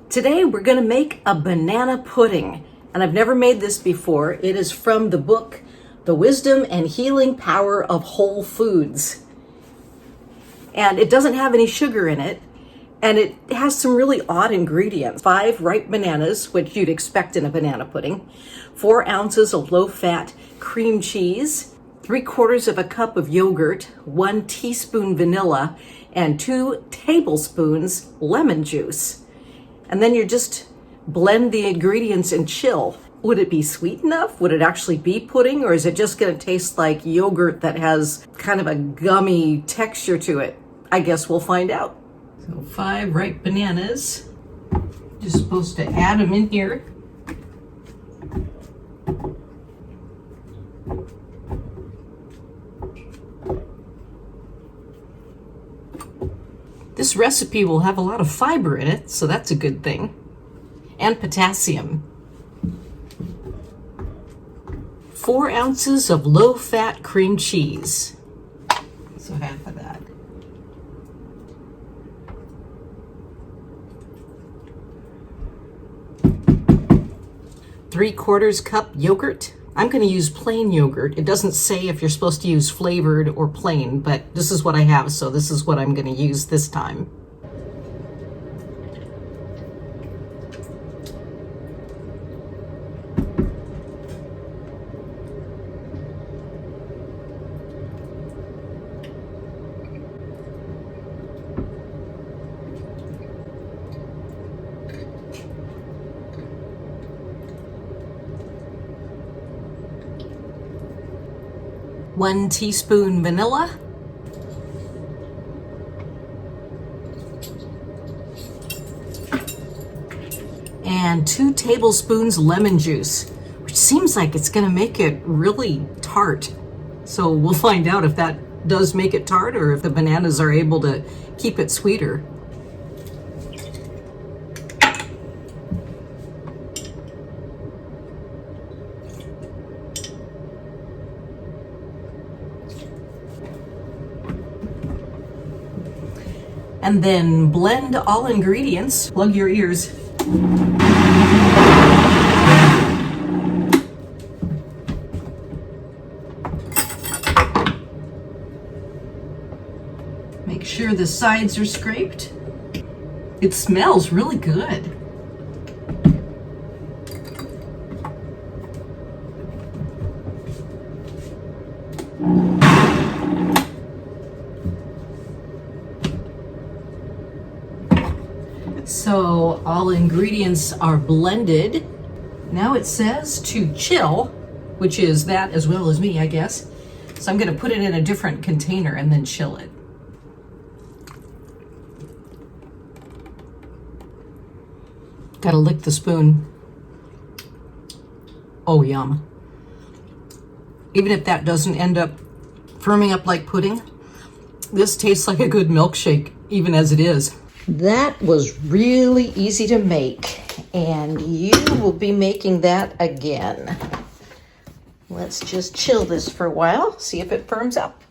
Today we're going to make a banana pudding, and I've never made this before. It is from the book, The Wisdom and Healing Power of Whole Foods. And it doesn't have any sugar in it, and it has some really odd ingredients. 5 ripe bananas, which you'd expect in a banana pudding, 4 ounces of low-fat cream cheese, 3/4 of a cup of yogurt, 1 teaspoon vanilla, and 2 tablespoons lemon juice. And then you just blend the ingredients and chill. Would it be sweet enough? Would it actually be pudding? Or is it just going to taste like yogurt that has kind of a gummy texture to it? I guess we'll find out. So 5 ripe bananas. Just supposed to add them in here. This recipe will have a lot of fiber in it, so that's a good thing. And potassium. 4 ounces of low-fat cream cheese. So half of that. Three-quarters cup yogurt. I'm going to use plain yogurt. It doesn't say if you're supposed to use flavored or plain, but this is what I have, so this is what I'm going to use this time. One teaspoon vanilla, and 2 tablespoons lemon juice, which seems like it's going to make it really tart. So we'll find out if that does make it tart or if the bananas are able to keep it sweeter. And then blend all ingredients. Plug your ears. Make sure the sides are scraped. It smells really good. So all ingredients are blended. Now it says to chill, which is that as well as me, I guess. So I'm going to put it in a different container and then chill it. Gotta lick the spoon. Oh, yum. Even if that doesn't end up firming up like pudding, this tastes like a good milkshake, even as it is. That was really easy to make, and you will be making that again. Let's just chill this for a while, see if it firms up.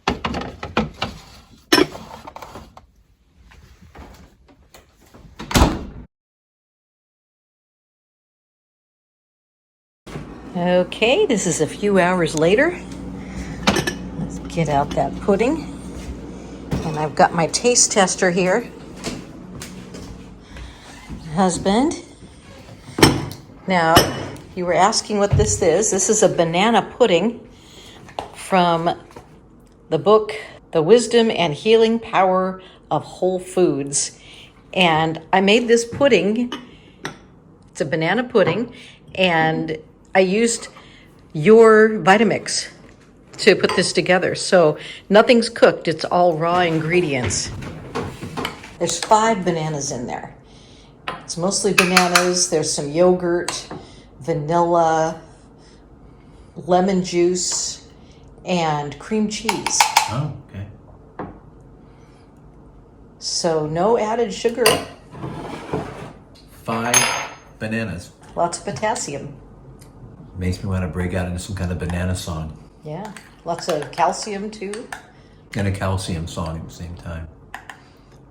Okay, this is a few hours later. Let's get out that pudding. And I've got my taste tester here. Husband. Now, you were asking what this is. This is a banana pudding from the book, The Wisdom and Healing Power of Whole Foods. And I made this pudding. It's a banana pudding, and I used your Vitamix to put this together. So nothing's cooked, it's all raw ingredients. There's 5 bananas in there. It's mostly bananas. There's some yogurt, vanilla, lemon juice, and cream cheese. Oh, okay. So no added sugar. 5 bananas. Lots of potassium. Makes me want to break out into some kind of banana song. Yeah, lots of calcium too. And a calcium song at the same time.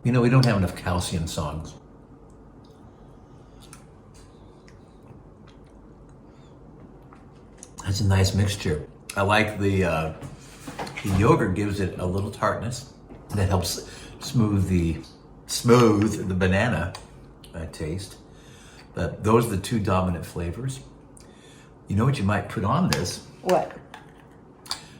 You know, we don't have enough calcium songs. That's a nice mixture. I like the yogurt gives it a little tartness that helps smooth the banana taste. But those are the two dominant flavors. You know what you might put on this? What?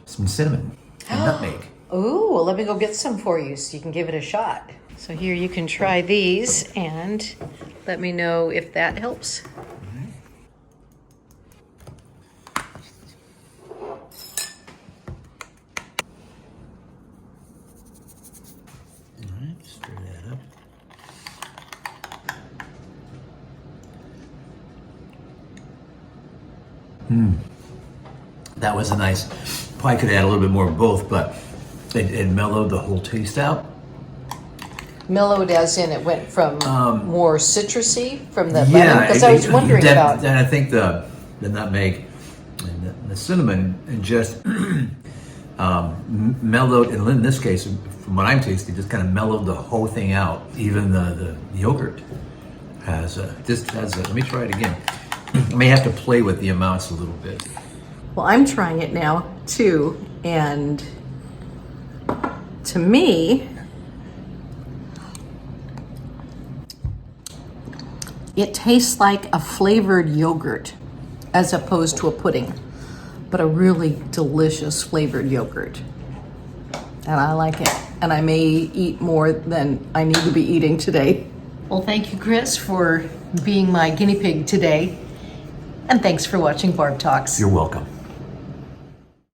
Some cinnamon and nutmeg. Ooh, well, let me go get some for you so you can give it a shot. So here you can try these and let me know if that helps. All right, stir that up. That was a nice, probably could add a little bit more of both, but it mellowed the whole taste out. Mellowed as in it went from more citrusy from the lemon? Yeah, Because I was wondering about... And I think the nutmeg and the cinnamon and just mellowed, and in this case, from what I'm tasting, just kind of mellowed the whole thing out. Even the yogurt has let me try it again. I may have to play with the amounts a little bit. Well, I'm trying it now too, and to me, it tastes like a flavored yogurt as opposed to a pudding, but a really delicious flavored yogurt. And I like it, and I may eat more than I need to be eating today. Well, thank you, Chris, for being my guinea pig today, and thanks for watching Barb Talks. You're welcome.